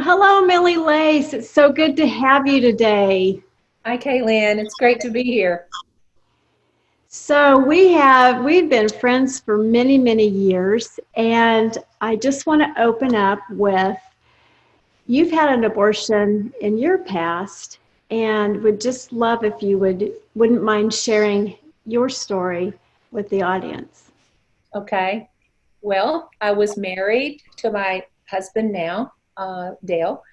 Hello, Millie Lace. It's so good to have you today. Hi, Caitlin. It's great to be here. We've been friends for many, many years, and I just want to open up with you've had an abortion in your past, and would just love if you wouldn't mind sharing your story with the audience. Okay. Well, I was married to my husband now, Dale,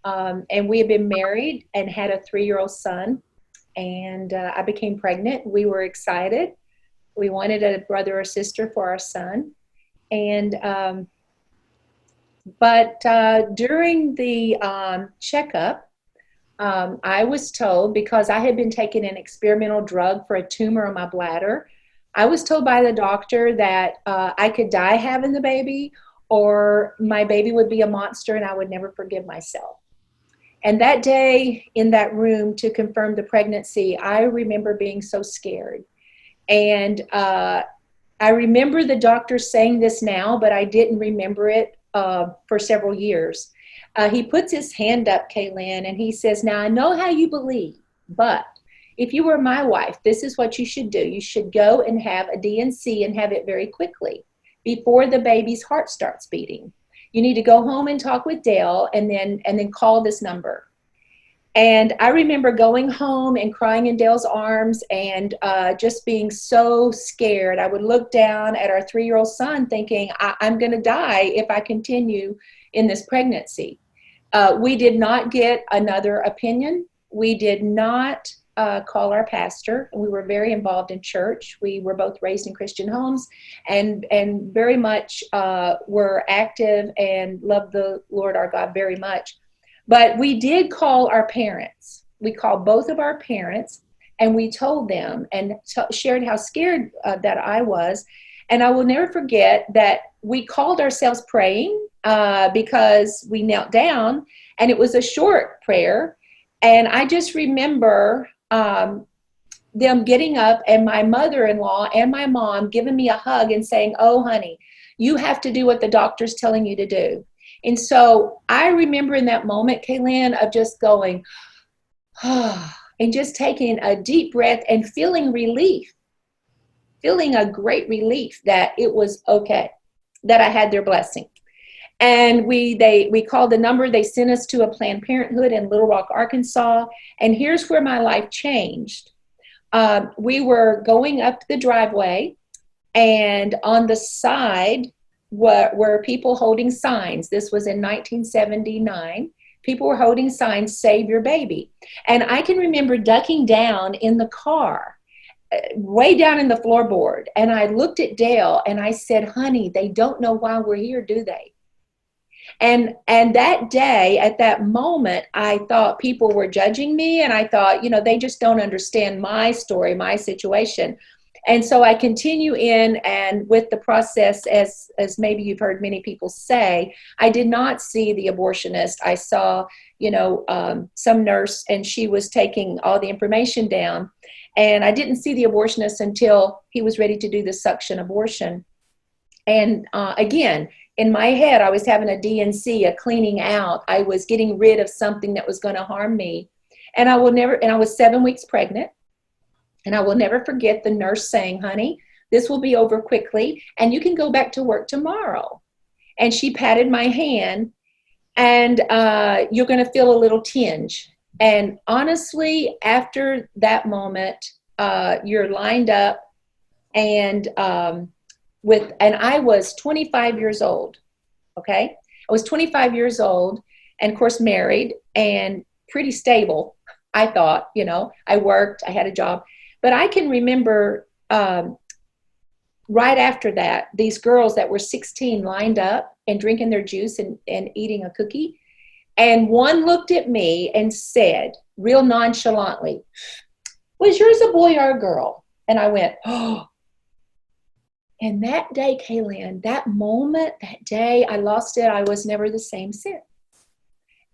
and we had been married and had a 3-year-old son. And I became pregnant. We were excited. We wanted a brother or sister for our son. And but during the checkup, I was told because I had been taking an experimental drug for a tumor on my bladder, I was told by the doctor that I could die having the baby or my baby would be a monster and I would never forgive myself. And that day in that room to confirm the pregnancy, I remember being so scared. And I remember the doctor saying this now, but I didn't remember it for several years. He puts his hand up, Kaylin, and he says, "Now I know how you believe, but if you were my wife, this is what you should do. You should go and have a DNC and have it very quickly before the baby's heart starts beating. You need to go home and talk with Dale and then call this number." And I remember going home and crying in Dale's arms and just being so scared. I would look down at our 3-year-old son thinking, I'm going to die if I continue in this pregnancy. We did not get another opinion. We did not call our pastor. We were very involved in church. We were both raised in Christian homes and very much were active and loved the Lord our God very much. But we did call our parents. We called both of our parents and we told them and shared how scared that I was. And I will never forget that we called ourselves praying because we knelt down and it was a short prayer. And I just remember them getting up and my mother-in-law and my mom giving me a hug and saying, "Oh, honey, you have to do what the doctor's telling you to do." And so I remember in that moment, Kaylin, of just going, and just taking a deep breath and feeling relief, feeling a great relief that it was okay, that I had their blessing. And we called the number. They sent us to a Planned Parenthood in Little Rock, Arkansas. And here's where my life changed. We were going up the driveway, and on the side were people holding signs. This was in 1979. People were holding signs, "Save your baby." And I can remember ducking down in the car, way down in the floorboard. And I looked at Dale and I said, "Honey, they don't know why we're here, do they?" And that day, at that moment, I thought people were judging me. And I thought, they just don't understand my story, my situation. And so I continue in and with the process, as maybe you've heard many people say, I did not see the abortionist. I saw, some nurse and she was taking all the information down. And I didn't see the abortionist until he was ready to do the suction abortion. And again, in my head, I was having a DNC, a cleaning out. I was getting rid of something that was going to harm me. And I was 7 weeks pregnant. And I will never forget the nurse saying, "Honey, this will be over quickly and you can go back to work tomorrow." And she patted my hand and you're going to feel a little tinge. And honestly, after that moment, you're lined up and and I was 25 years old. Okay. I was 25 years old and of course married and pretty stable. I thought, I worked, I had a job. But I can remember right after that, these girls that were 16 lined up and drinking their juice and eating a cookie. And one looked at me and said, real nonchalantly, "Was yours a boy or a girl?" And I went, "Oh." And that day, Kaylin, that moment, that day, I lost it. I was never the same since.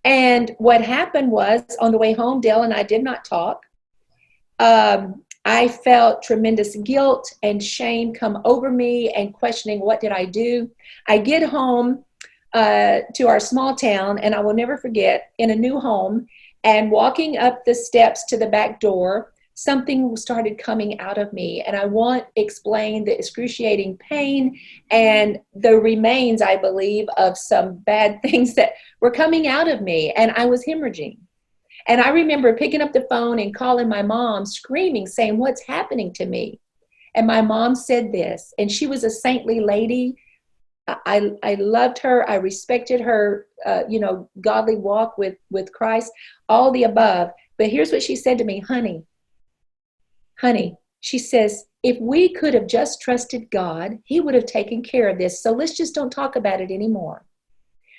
And what happened was on the way home, Dale and I did not talk. I felt tremendous guilt and shame come over me and questioning what did I do. I get home. to our small town, and I will never forget, in a new home, and walking up the steps to the back door, something started coming out of me, and I won't explain the excruciating pain and the remains, I believe, of some bad things that were coming out of me, and I was hemorrhaging. And I remember picking up the phone and calling my mom, screaming, saying, "What's happening to me?" And my mom said this, and she was a saintly lady. I loved her. I respected her, godly walk with Christ, all the above. But here's what she said to me: honey, she says, if we could have just trusted God, he would have taken care of this. So let's just don't talk about it anymore.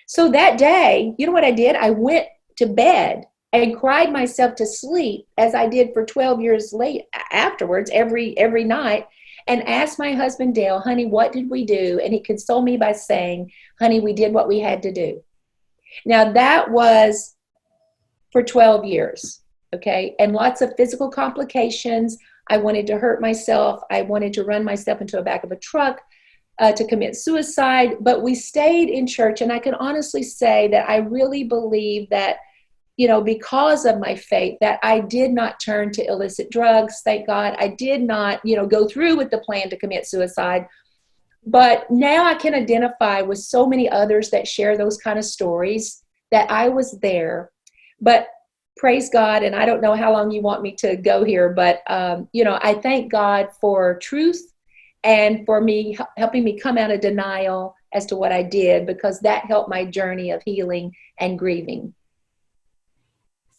So that day, you know what I did? I went to bed and cried myself to sleep, as I did for 12 years afterwards, every night, and asked my husband, Dale, honey, what did we do? And he consoled me by saying, honey, we did what we had to do. Now, that was for 12 years, okay? And lots of physical complications. I wanted to hurt myself. I wanted to run myself into the back of a truck to commit suicide. But we stayed in church, and I can honestly say that I really believe that, because of my faith, that I did not turn to illicit drugs. Thank God. I did not, go through with the plan to commit suicide. But now I can identify with so many others that share those kind of stories, that I was there. But praise God, and I don't know how long you want me to go here, but, I thank God for truth and for me helping me come out of denial as to what I did, because that helped my journey of healing and grieving.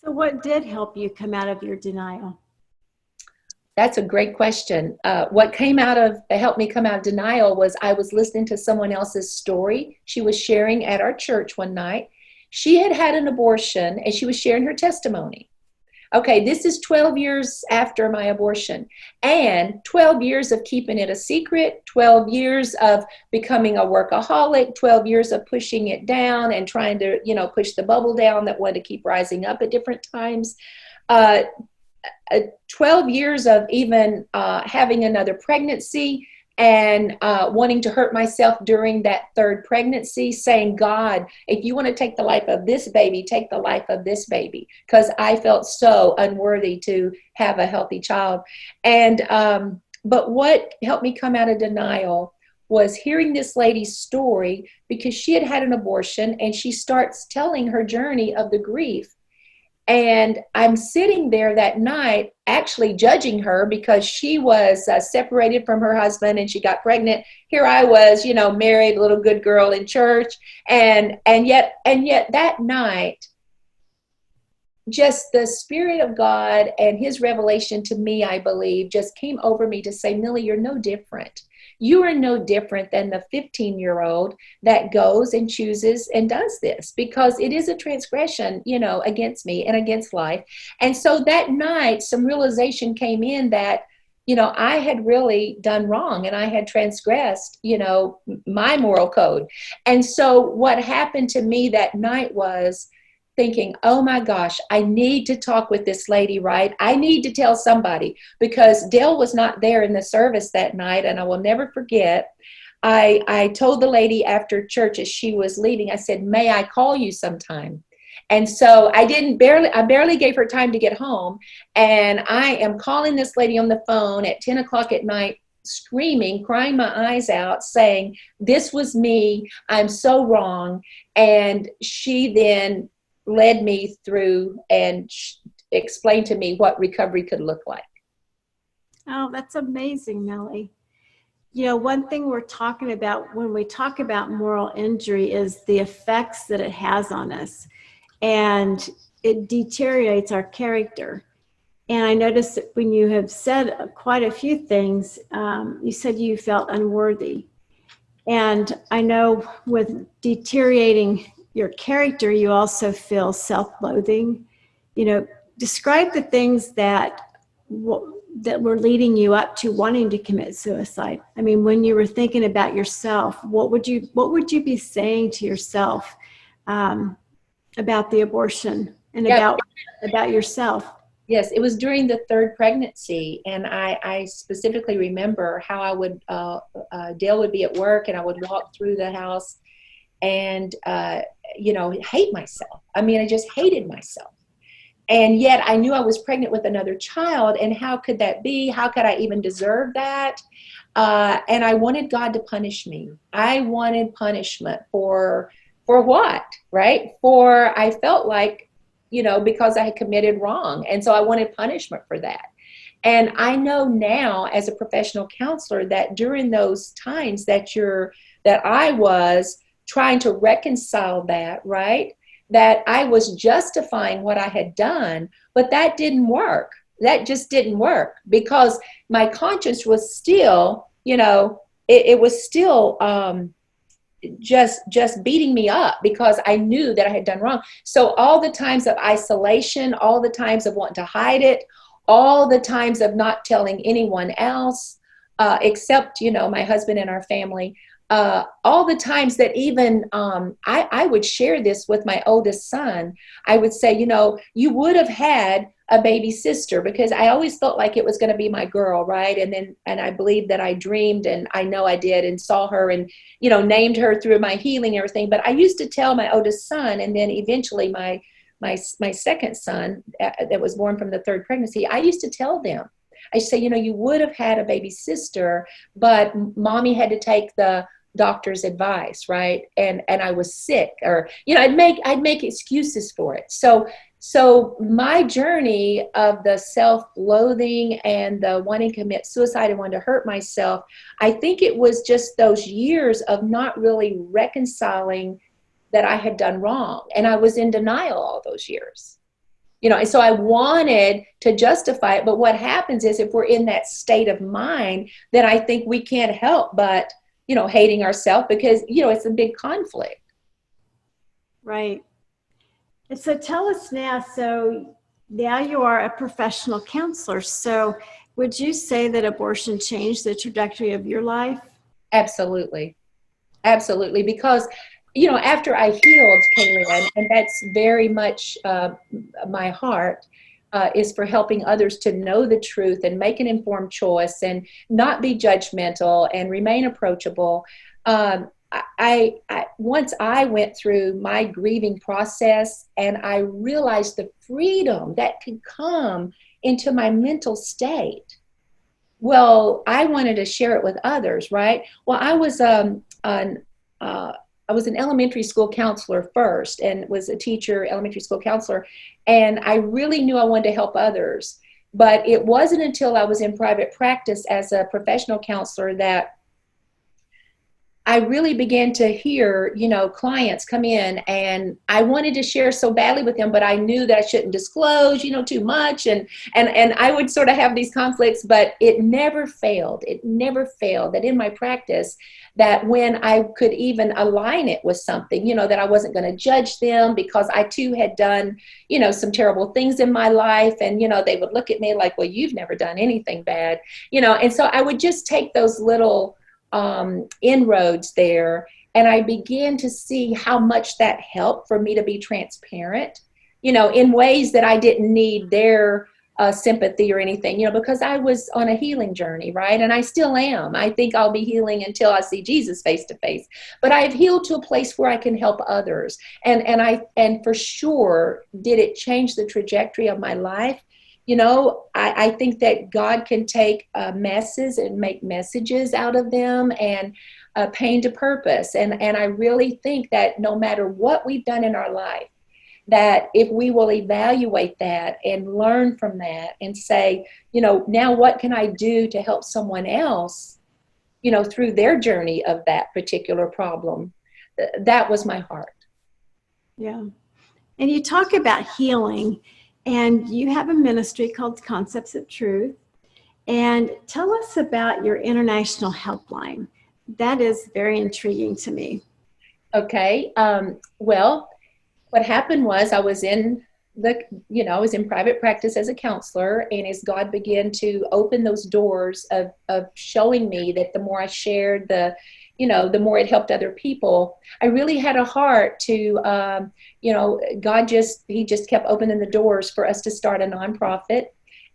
So what did help you come out of your denial? That's a great question. What helped me come out of denial was I was listening to someone else's story. She was sharing at our church one night. She had had an abortion, and she was sharing her testimony. Okay, this is 12 years after my abortion, and 12 years of keeping it a secret, 12 years of becoming a workaholic, 12 years of pushing it down and trying to, push the bubble down that wanted to keep rising up at different times. 12 years of even having another pregnancy and wanting to hurt myself during that third pregnancy, saying, God, if you want to take the life of this baby, take the life of this baby, because I felt so unworthy to have a healthy child. And but what helped me come out of denial was hearing this lady's story, because she had had an abortion, and she starts telling her journey of the grief. And I'm sitting there that night actually judging her, because she was separated from her husband and she got pregnant. Here I was, married, little good girl in church. And yet that night, just the Spirit of God and his revelation to me, I believe, just came over me to say, Millie, you're no different. You are no different than the 15-year-old that goes and chooses and does this, because it is a transgression, against me and against life. And so that night, some realization came in that, I had really done wrong, and I had transgressed, my moral code. And so what happened to me that night was thinking, oh my gosh, I need to talk with this lady, right? I need to tell somebody, because Dale was not there in the service that night. And I will never forget, I told the lady after church as she was leaving, I said, may I call you sometime? And so I barely gave her time to get home. And I am calling this lady on the phone at 10 o'clock at night, screaming, crying my eyes out, saying, this was me. I'm so wrong. And she then led me through and explained to me what recovery could look like. Oh, that's amazing, Millie. One thing we're talking about when we talk about moral injury is the effects that it has on us, and it deteriorates our character. And I noticed that when you have said quite a few things, you said you felt unworthy. And I know with deteriorating your character, you also feel self-loathing. Describe the things that were leading you up to wanting to commit suicide. I mean, when you were thinking about yourself, what would you be saying to yourself about the abortion and about yourself? Yes, it was during the third pregnancy, and I specifically remember how I would Dale would be at work, and I would walk through the house, and, hate myself. I mean, I just hated myself. And yet I knew I was pregnant with another child, and how could that be? How could I even deserve that? And I wanted God to punish me. I wanted punishment for what, right? For I felt like, because I had committed wrong. And so I wanted punishment for that. And I know now as a professional counselor that during those times that I was trying to reconcile that, right? That I was justifying what I had done, but that didn't work. That just didn't work because my conscience was still, it was still just beating me up because I knew that I had done wrong. So all the times of isolation, all the times of wanting to hide it, all the times of not telling anyone else, except, my husband and our family, all the times that even I would share this with my oldest son. I would say, you would have had a baby sister, because I always felt like it was going to be my girl, right? And I believe that I dreamed, and I know I did, and saw her and, named her through my healing and everything. But I used to tell my oldest son, and then eventually my second son that was born from the third pregnancy, I used to tell them, I say, you would have had a baby sister, but mommy had to take the doctor's advice, right? And I was sick, or, I'd make excuses for it. So my journey of the self-loathing and the wanting to commit suicide and wanting to hurt myself, I think it was just those years of not really reconciling that I had done wrong. And I was in denial all those years. And so I wanted to justify it. But what happens is if we're in that state of mind, then I think we can't help but, hating ourselves because, it's a big conflict. Right. And so tell us now, so now you are a professional counselor. So would you say that abortion changed the trajectory of your life? Absolutely. Absolutely. Because, after I healed, Kaylin, and that's very much my heart, is for helping others to know the truth and make an informed choice and not be judgmental and remain approachable. I once I went through my grieving process, and I realized the freedom that could come into my mental state. Well, I wanted to share it with others, right? Well, I was an elementary school counselor first, and was a teacher, elementary school counselor, and I really knew I wanted to help others. But it wasn't until I was in private practice as a professional counselor that I really began to hear, clients come in, and I wanted to share so badly with them, but I knew that I shouldn't disclose, too much. And I would sort of have these conflicts, but it never failed. It never failed that in my practice, that when I could even align it with something, that I wasn't going to judge them, because I too had done, some terrible things in my life. And, they would look at me like, well, you've never done anything bad, and so I would just take those little inroads there, and I began to see how much that helped for me to be transparent, in ways that I didn't need their sympathy or anything, because I was on a healing journey, right? And I still am. I think I'll be healing until I see Jesus face to face. But I've healed to a place where I can help others, and for sure, did it change the trajectory of my life? I think that God can take messes and make messages out of them, and pain to purpose. And I really think that no matter what we've done in our life, that if we will evaluate that and learn from that and say, now what can I do to help someone else, through their journey of that particular problem? That was my heart. Yeah. And you talk about healing, and you have a ministry called Concepts of Truth. And tell us about your international helpline. That is very intriguing to me. Okay. Well, what happened was I was in private practice as a counselor, and as God began to open those doors of showing me that the more I shared, the more it helped other people, I really had a heart to, God he just kept opening the doors for us to start a nonprofit.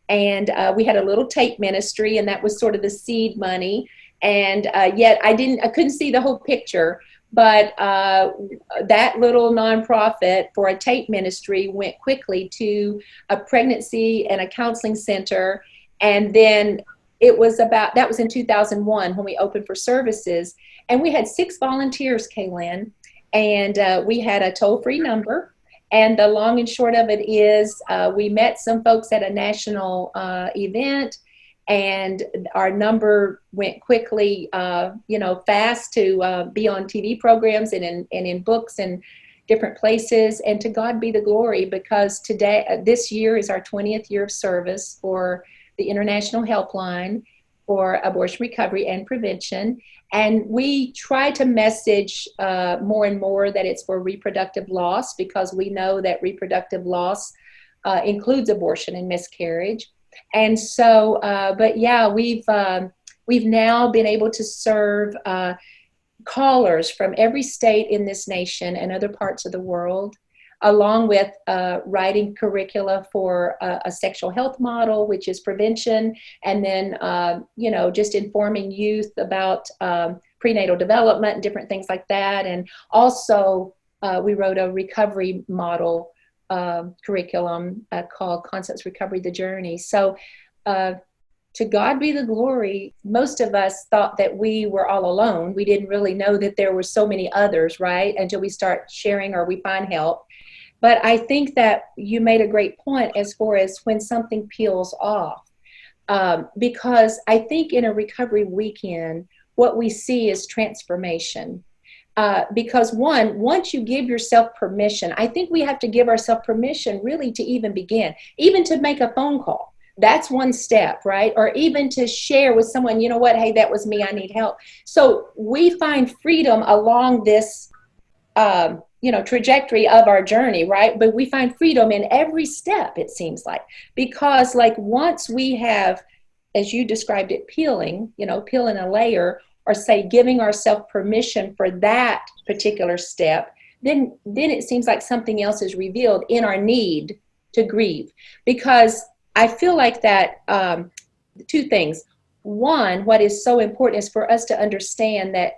And we had a little tape ministry, and that was sort of the seed money. And yet I couldn't see the whole picture. But that little nonprofit for a tape ministry went quickly to a pregnancy and a counseling center. And then that was in 2001 when we opened for services. And we had 6 volunteers, Kaylin, and we had a toll-free number. And the long and short of it is we met some folks at a national event, and our number went quickly, fast to be on TV programs and in books and different places. And to God be the glory, because this year is our 20th year of service for the International Helpline for Abortion Recovery and Prevention. And we try to message more and more that it's for reproductive loss, because we know that reproductive loss includes abortion and miscarriage. And so, but yeah, we've now been able to serve callers from every state in this nation and other parts of the world, along with writing curricula for a sexual health model, which is prevention, and then, just informing youth about prenatal development and different things like that. And also, we wrote a recovery model curriculum called Concepts Recovery, the Journey. So to God be the glory. Most of us thought that we were all alone. We didn't really know that there were so many others, right? Until we start sharing or we find help. But I think that you made a great point as far as when something peels off. Because I think in a recovery weekend, what we see is transformation. Because once you give yourself permission, I think we have to give ourselves permission really to even begin, even to make a phone call. That's one step, right? Or even to share with someone, you know what, hey, that was me, I need help. So we find freedom along this, trajectory of our journey, right? But we find freedom in every step, it seems like, because like once we have, as you described it, peeling a layer, or say giving ourselves permission for that particular step, then it seems like something else is revealed in our need to grieve. Because I feel like that two things. One, what is so important is for us to understand that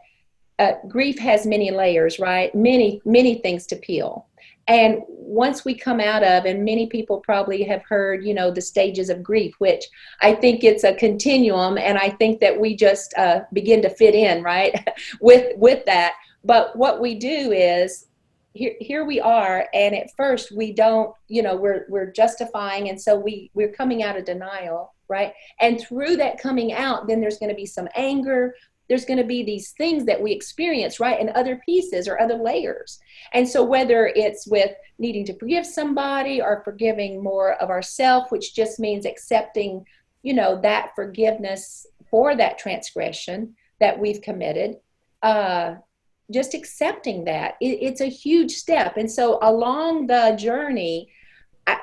grief has many layers, right? Many, many things to peel. And once we come out of, and many people probably have heard, the stages of grief, which I think it's a continuum, and I think that we just begin to fit in, right, with that. But what we do is, here we are, and at first we don't, we're justifying, and so we're coming out of denial, right? And through that coming out, then there's going to be some anger. There's going to be these things that we experience, right, in other pieces or other layers. And so whether it's with needing to forgive somebody or forgiving more of ourselves, which just means accepting, that forgiveness for that transgression that we've committed, just accepting that, it's a huge step. And so along the journey,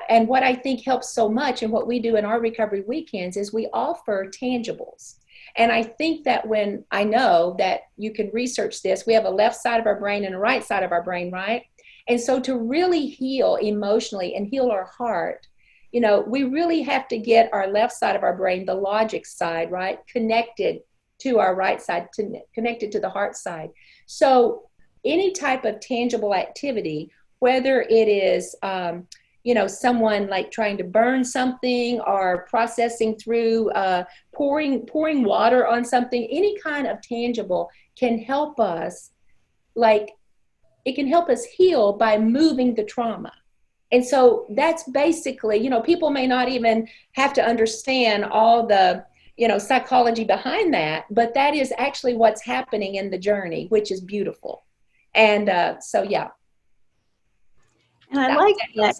and what I think helps so much, and what we do in our recovery weekends, is we offer tangibles. And I think that when I know that you can research this, we have a left side of our brain and a right side of our brain, right? And so to really heal emotionally and heal our heart, we really have to get our left side of our brain, the logic side, right, connected to our right side, connected to the heart side. So any type of tangible activity, whether it is, someone like trying to burn something, or processing through, pouring water on something, any kind of tangible can help us, it can help us heal by moving the trauma. And so that's basically, people may not even have to understand all the, psychology behind that, but that is actually what's happening in the journey, which is beautiful. And so, yeah. And I like that.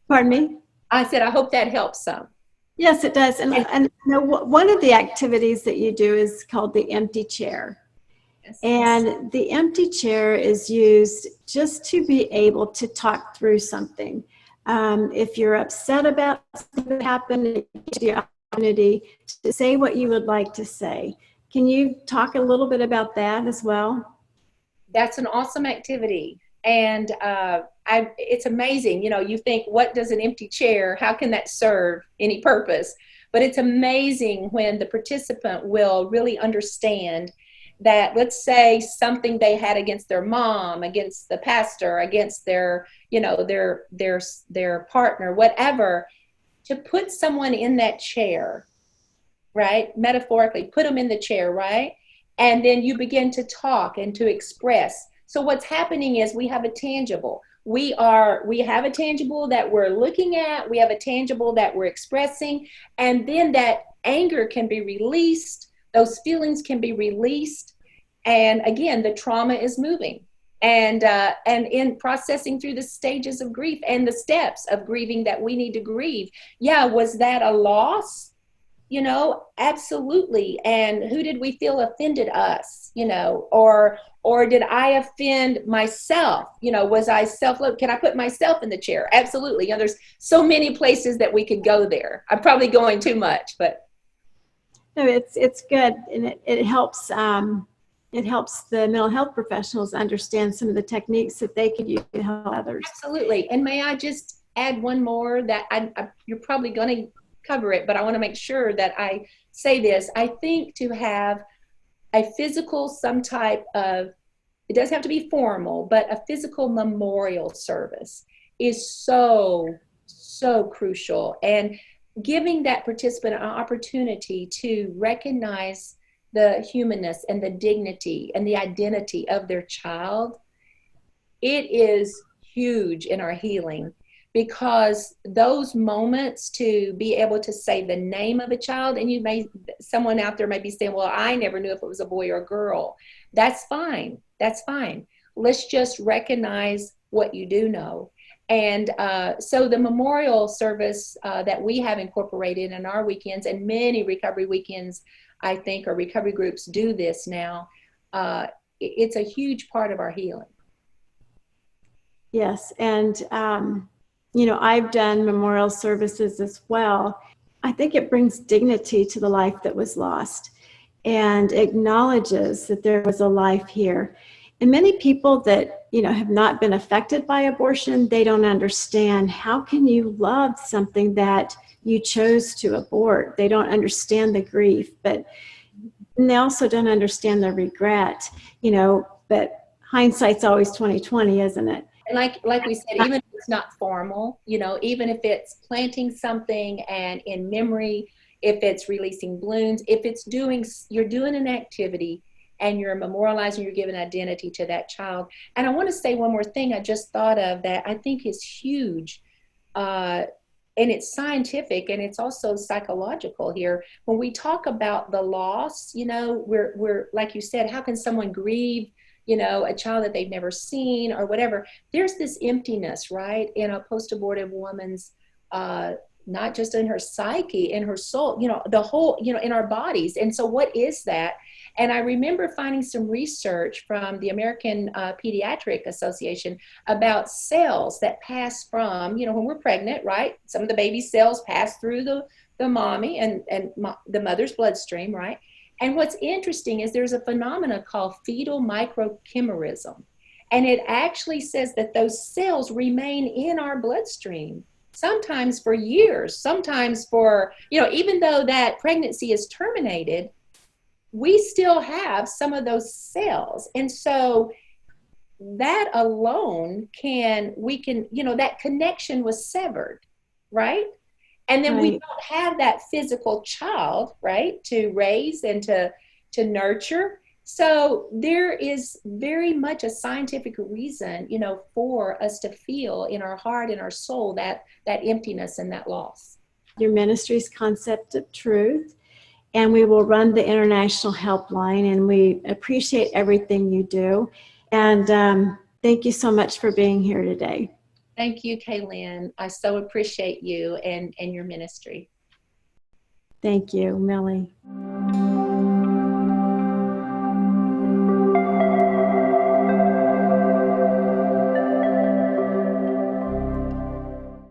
Pardon me? I said, I hope that helps some. Yes, it does. And one of the activities that you do is called the empty chair. Yes. And the empty chair is used just to be able to talk through something. If you're upset about something that happened, it gives you the opportunity to say what you would like to say. Can you talk a little bit about that as well? That's an awesome activity. And it's amazing. You think, what does an empty chair, how can that serve any purpose? But it's amazing when the participant will really understand that, let's say something they had against their mom, against the pastor, against their, their partner, whatever, to put someone in that chair, right? Metaphorically, put them in the chair, right? And then you begin to talk and to express. So what's happening is we have a tangible. We have a tangible that we're looking at, we have a tangible that we're expressing, and then that anger can be released, those feelings can be released, and again, the trauma is moving. And in processing through the stages of grief and the steps of grieving that we need to grieve. Yeah, was that a loss? Absolutely. And who did we feel offended us, or did I offend myself? Was I can I put myself in the chair? Absolutely. There's so many places that we could go there. I'm probably going too much, but. No, it's good. And it helps the mental health professionals understand some of the techniques that they could use to help others. Absolutely. And may I just add one more that you're probably going to cover it, but I want to make sure that I say this. I think to have a physical, some type of, it doesn't have to be formal, but a physical memorial service is so, so crucial. And giving that participant an opportunity to recognize the humanness and the dignity and the identity of their child, it is huge in our healing. Because those moments to be able to say the name of a child, and someone out there may be saying, well, I never knew if it was a boy or a girl. That's fine. That's fine. Let's just recognize what you do know. And so the memorial service that we have incorporated in our weekends, and many recovery weekends, I think, or recovery groups do this now, it's a huge part of our healing. Yes. And, I've done memorial services as well. I think it brings dignity to the life that was lost and acknowledges that there was a life here. And many people that, have not been affected by abortion, they don't understand, how can you love something that you chose to abort? They don't understand the grief, but they also don't understand the regret, but hindsight's always 20/20, isn't it? And like we said, even if it's not formal, even if it's planting something and in memory, if it's releasing balloons, if it's you're doing an activity and you're memorializing, you're giving identity to that child. And I want to say one more thing I just thought of that I think is huge. And it's scientific and it's also psychological here. When we talk about the loss, we're like you said, how can someone grieve a child that they've never seen or whatever? There's this emptiness, right, in a post-abortive woman's, not just in her psyche, in her soul, the whole, in our bodies. And so what is that? And I remember finding some research from the American Pediatric Association about cells that pass from, when we're pregnant, right? Some of the baby cells pass through the mommy and the mother's bloodstream, right? And what's interesting is there's a phenomenon called fetal microchimerism. And it actually says that those cells remain in our bloodstream, sometimes for years, sometimes for, even though that pregnancy is terminated, we still have some of those cells. And so that alone that connection was severed, right? And then we don't have that physical child, right, to raise and to nurture. So there is very much a scientific reason, for us to feel in our heart and our soul that emptiness and that loss. Your ministry's Concept of Truth, and we will run the international helpline, and we appreciate everything you do. And thank you so much for being here today. Thank you, Kaylin. I so appreciate you and your ministry. Thank you, Millie.